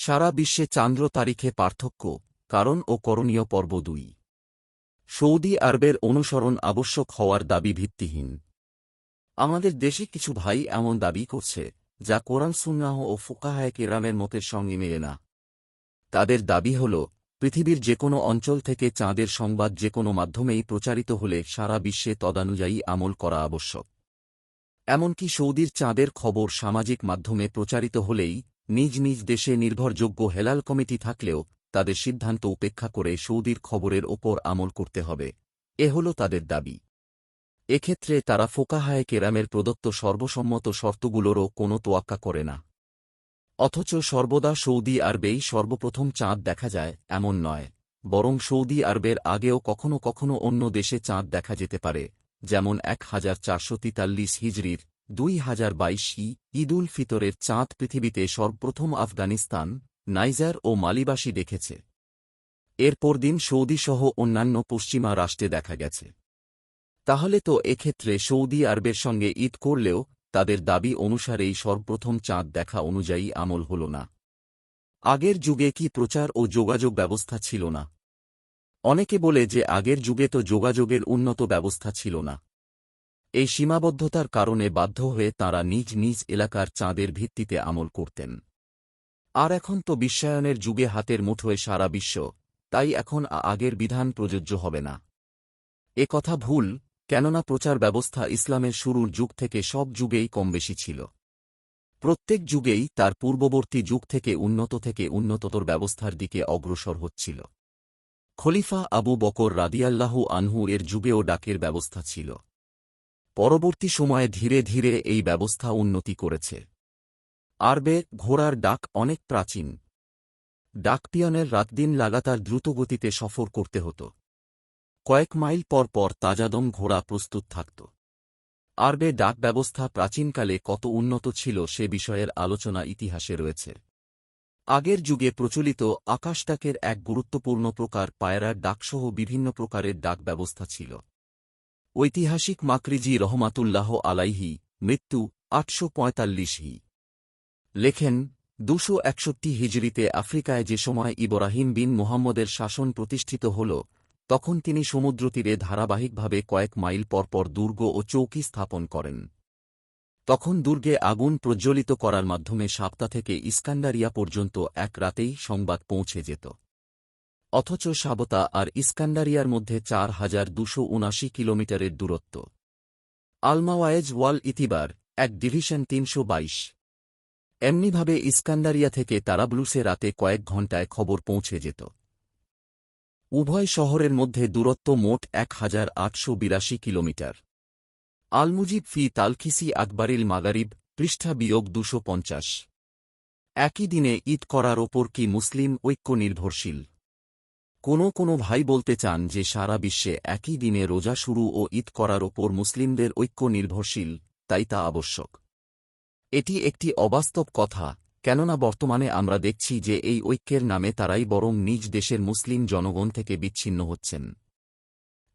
সারা বিশ্বে চান্দ্র তারিখে পার্থক্য, কারণ ও করণীয় পর্ব ২। সৌদি আরবের অনুসরণ আবশ্যক হওয়ার দাবি ভিত্তিহীন। আমাদের দেশে কিছু ভাই এমন দাবি করছে, যা কোরআন সুন্নাহ ও ফুকাহায়ে কেরামের মতের সঙ্গে মেলে না। তাদের দাবি হল, পৃথিবীর যেকোনো অঞ্চল থেকে চাঁদের সংবাদ যেকোনো মাধ্যমেই প্রচারিত হলে সারা বিশ্বে তদানুযায়ী আমল করা আবশ্যক। এমনকি সৌদির চাঁদের খবর সামাজিক মাধ্যমে প্রচারিত হলেই নিজ নিজ দেশে নির্ভরযোগ্য হেলাল কমিটি থাকলেও তাদের সিদ্ধান্ত উপেক্ষা করে সৌদির খবরের ওপর আমল করতে হবে, এ হল তাদের দাবি। এক্ষেত্রে তারা ফুকাহায়ে কেরামের প্রদত্ত সর্বসম্মত শর্তগুলোরও কোনো তোয়াক্কা করে না। অথচ সর্বদা সৌদি আরবেই সর্বপ্রথম চাঁদ দেখা যায় এমন নয়, বরং সৌদি আরবের আগেও কখনো কখনো অন্য দেশে চাঁদ দেখা যেতে পারে, যেমন 1443 হিজরির 2022 ঈদুল ফিতরের চাঁদ পৃথিবীতে সর্বপ্রথম আফগানিস্তান, নাইজার ও মালিবাসী দেখেছে। এর পরদিন সৌদিসহ অন্যান্য পশ্চিমা রাষ্ট্রে দেখা গেছে। তাহলে তো এক্ষেত্রে সৌদি আরবের সঙ্গে ঈদ করলেও তাদের দাবি অনুসারেই সর্বপ্রথম চাঁদ দেখা অনুযায়ী আমল হল না। আগের যুগে কি প্রচার ও যোগাযোগ ব্যবস্থা ছিল না? অনেকে বলে যে আগের যুগে তো যোগাযোগের উন্নত ব্যবস্থা ছিল না। এই সীমাবদ্ধতার কারণে বাধ্য হয়ে তাঁরা নিজ নিজ এলাকার চাঁদের ভিত্তিতে আমল করতেন। আর এখন তো বিশ্বায়নের যুগে হাতের মুঠোয় সারা বিশ্ব, তাই এখন আগের বিধান প্রযোজ্য হবে না। এ কথা ভুল, কেননা প্রচার ব্যবস্থা ইসলামের শুরুর যুগ থেকে সব যুগেই কমবেশি ছিল। প্রত্যেক যুগেই তার পূর্ববর্তী যুগ থেকে উন্নততর ব্যবস্থার দিকে অগ্রসর হচ্ছিল। খলিফা আবু বকর রাদিয়াল্লাহু আনহু এর যুগেও ডাকের ব্যবস্থা ছিল। পরবর্তী সময়ে ধীরে ধীরে এই ব্যবস্থা উন্নতি করেছে। আরবে ঘোড়ার ডাক অনেক প্রাচীন। ডাকপিয়নের রাতদিন লাগাতার দ্রুতগতিতে সফর করতে হতো। কয়েক মাইল পর পর তাজাদম ঘোড়া প্রস্তুত থাকত। আরবে ডাক ব্যবস্থা প্রাচীনকালে কত উন্নত ছিল সে বিষয়ের আলোচনা ইতিহাসে রয়েছে। আগের যুগে প্রচলিত আকাশডাকের এক গুরুত্বপূর্ণ প্রকার পায়রার ডাকসহ বিভিন্ন প্রকারের ডাক ব্যবস্থা ছিল। ঐতিহাসিক মাকরিজি রহমাতুল্লাহ আলাইহি, মৃত্যু 845 লেখেন, 261 হিজরিতে আফ্রিকায় যে সময় ইব্রাহিম বিন মুহাম্মদের শাসন প্রতিষ্ঠিত হল, তখন তিনি সমুদ্রতীরে ধারাবাহিকভাবে কয়েক মাইল পরপর দুর্গ ও চৌকি স্থাপন করেন। তখন দুর্গে আগুন প্রজ্বলিত করার মাধ্যমে সাপ্তা থেকে ইস্কান্ডারিয়া পর্যন্ত এক রাতেই সংবাদ পৌঁছে যেত। অথচ সাবতা আর ইস্কান্ডারিয়ার মধ্যে 4279 কিলোমিটারের দূরত্ব। আলমাওয়ায়েজ ওয়াল ইতিবার, এক ডিভিশন 322। এমনিভাবে ইস্কান্ডারিয়া থেকে তারাবলুসে রাতে কয়েক ঘণ্টায় খবর পৌঁছে যেত। উভয় শহরের মধ্যে দূরত্ব মোট 1882 কিলোমিটার। আলমুজিব ফি তালখিসি আকবরিল মাগারিব, পৃষ্ঠা বিয়োগ 250। একই দিনে ঈদ করার ওপর কি মুসলিম ঐক্য নির্ভরশীল? কোনো ভাই বলতে চান যে সারা বিশ্বে একই দিনে রোজা শুরু ও ঈদ করার ওপর মুসলিমদের ঐক্য নির্ভরশীল, তাই তা আবশ্যক। এটি একটি অবাস্তব কথা, কেননা বর্তমানে আমরা দেখছি যে এই ঐক্যের নামে তারাই বরং নিজ দেশের মুসলিম জনগণ থেকে বিচ্ছিন্ন হচ্ছেন।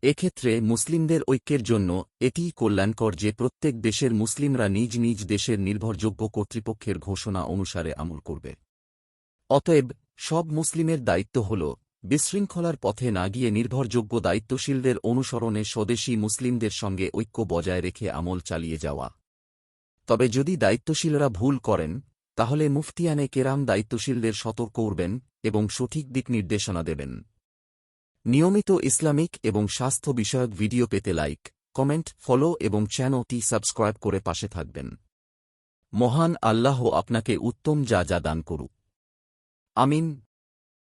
এক্ষেত্রে মুসলিমদের ঐক্যের জন্য এটিই কল্যাণকর যে প্রত্যেক দেশের মুসলিমরা নিজ নিজ দেশের নির্ভরযোগ্য কর্তৃপক্ষের ঘোষণা অনুসারে আমল করবে। অতএব সব মুসলিমের দায়িত্ব হল বিশৃঙ্খলার পথে না গিয়ে নির্ভরযোগ্য দায়িত্বশীলদের অনুসরণে স্বদেশী মুসলিমদের সঙ্গে ঐক্য বজায় রেখে আমল চালিয়ে যাওয়া। তবে যদি দায়িত্বশীলরা ভুল করেন, তাহলে মুফতিয়ানে কেরাম দায়িত্বশীলদের সতর্ক করবেন এবং সঠিক দিক নির্দেশনা দেবেন। নিয়মিত ইসলামিক এবং স্বাস্থ্য বিষয়ক ভিডিও পেতে লাইক, কমেন্ট, ফলো এবং চ্যানেলটি সাবস্ক্রাইব করে পাশে থাকবেন। মহান আল্লাহ আপনাকে উত্তম যা দান করুক। আমিন।